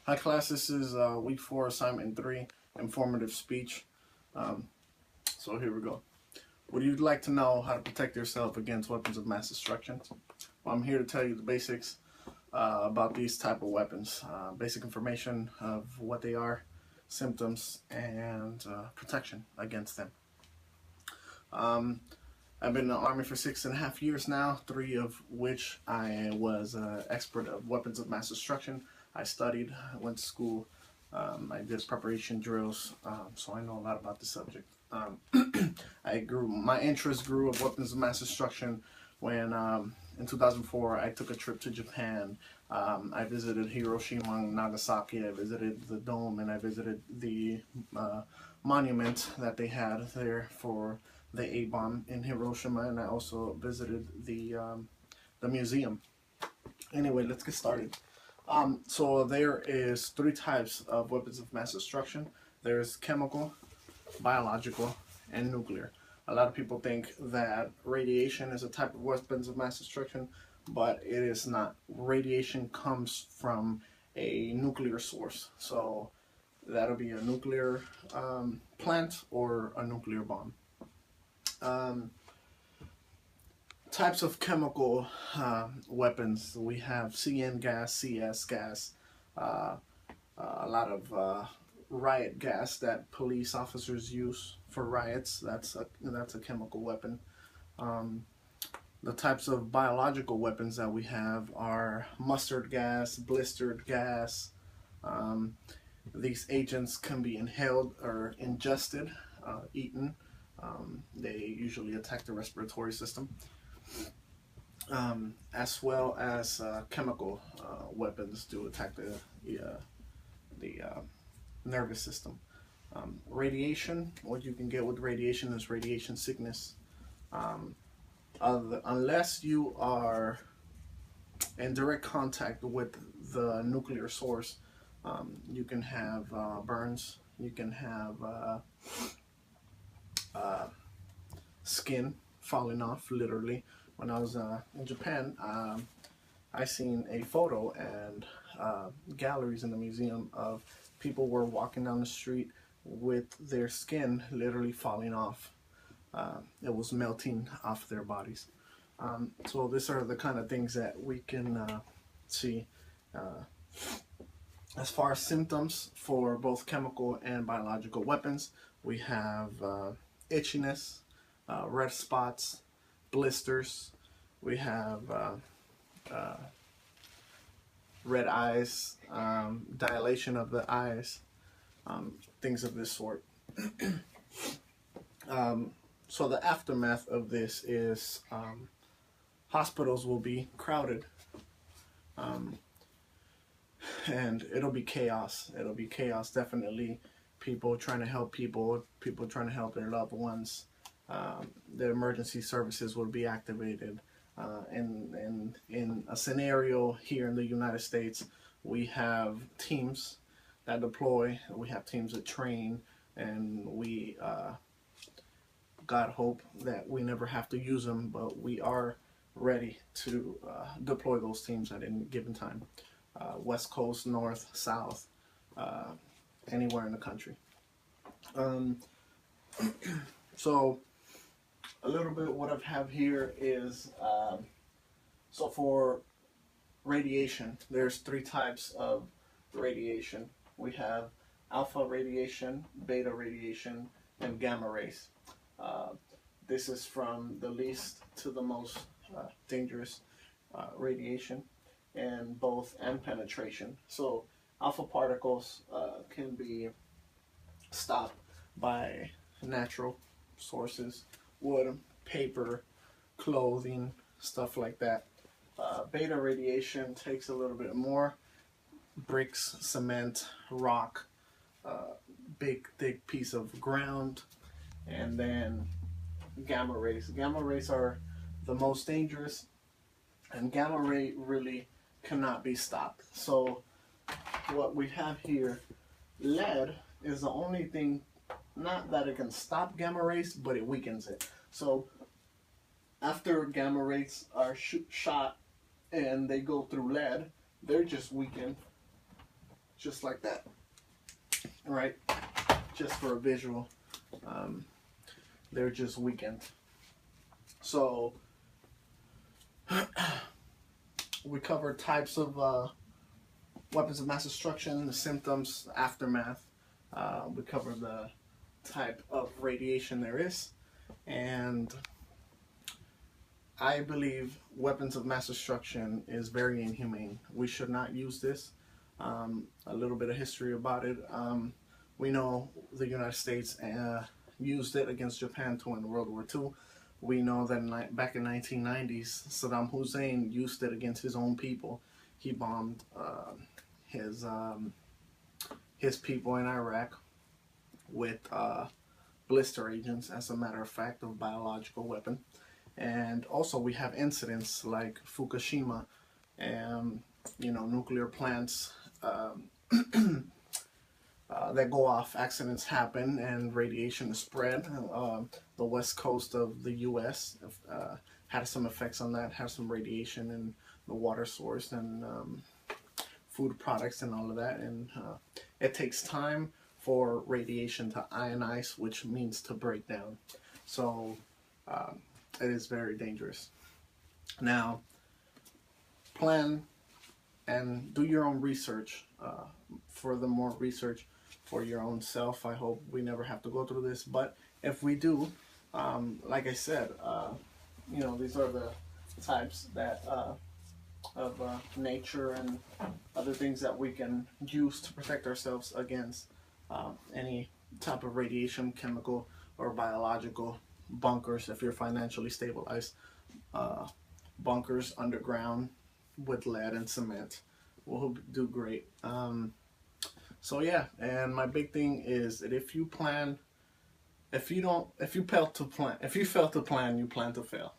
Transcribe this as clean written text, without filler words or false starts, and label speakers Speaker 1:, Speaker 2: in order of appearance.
Speaker 1: Hi class, this is week 4, assignment 3, informative speech. Um, so here we go. Would you like to know how to protect yourself against weapons of mass destruction? Well, I'm here to tell you the basics about these type of weapons. Basic information of what they are, symptoms, and protection against them. I've been in the Army for 6.5 years now, 3 of which I was an expert of weapons of mass destruction. I studied, went to school, I did preparation drills, so I know a lot about the subject. My interest grew of weapons of mass destruction when in 2004 I took a trip to Japan. I visited Hiroshima and Nagasaki, I visited the dome, and I visited the monument that they had there for the A-bomb in Hiroshima, and I also visited the museum. Anyway, let's get started. So there is 3 types of weapons of mass destruction. There's chemical, biological, and nuclear. A lot of people think that radiation is a type of weapons of mass destruction, but it is not. Radiation comes from a nuclear source. So that'll be a nuclear plant or a nuclear bomb. Types of chemical weapons. We have CN gas, CS gas, a lot of riot gas that police officers use for riots. That's a chemical weapon. The types of biological weapons that we have are mustard gas, blistered gas. These agents can be inhaled or ingested, eaten. They usually attack the respiratory system, as well as chemical weapons to attack the nervous system. Radiation, what you can get with radiation is radiation sickness. Unless you are in direct contact with the nuclear source, you can have burns, you can have skin falling off, literally. When I was in Japan, I seen a photo and galleries in the museum of people were walking down the street with their skin literally falling off. It was melting off their bodies. So these are the kind of things that we can see. As far as symptoms for both chemical and biological weapons, we have itchiness, red spots, blisters. We have red eyes, dilation of the eyes, things of this sort. So the aftermath of this is hospitals will be crowded, and it'll be chaos. It'll be chaos, definitely. People trying to help people trying to help their loved ones. The emergency services will be activated. In a scenario here in the United States, we have teams that deploy, we have teams that train, and we God hope that we never have to use them, but we are ready to deploy those teams at any given time. West Coast, North, South, anywhere in the country. So a little bit what I have here is, so for radiation, there's 3 types of radiation. We have alpha radiation, beta radiation, and gamma rays. This is from the least to the most dangerous radiation, and both and penetration. So alpha particles can be stopped by natural sources, wood, paper, clothing, stuff like that. Beta radiation takes a little bit more: bricks, cement, rock, big thick piece of ground. And then gamma rays. Gamma rays are the most dangerous, and gamma ray really cannot be stopped. So what we have here, lead is the only thing, not that it can stop gamma rays, but it weakens it. So after gamma rays are shot and they go through lead, they're just weakened. just like that, right? Just for a visual. They're just weakened. So we covered types of weapons of mass destruction, the symptoms, the aftermath. We covered the type of radiation there is, and I believe weapons of mass destruction is very inhumane. We should not use this. A little bit of history about it. We know the United States used it against Japan to win World War II. We know that back in 1990s, Saddam Hussein used it against his own people. He bombed his people in Iraq with blister agents, as a matter of fact, of biological weapon. And also we have incidents like Fukushima, and nuclear plants that go off, accidents happen, and radiation is spread. The west coast of the U.S. Had some effects on that, had some radiation in the water source and food products and all of that. And it takes time for radiation to ionize, which means to break down. So it is very dangerous. Now, plan and do your own research. Furthermore, research for your own self. I hope we never have to go through this, but if we do, like I said, these are the types that of nature and other things that we can use to protect ourselves against any type of radiation, chemical or biological. Bunkers, if you're financially stabilized, bunkers underground with lead and cement will do great. So yeah, and my big thing is that if you fail to plan, you plan to fail.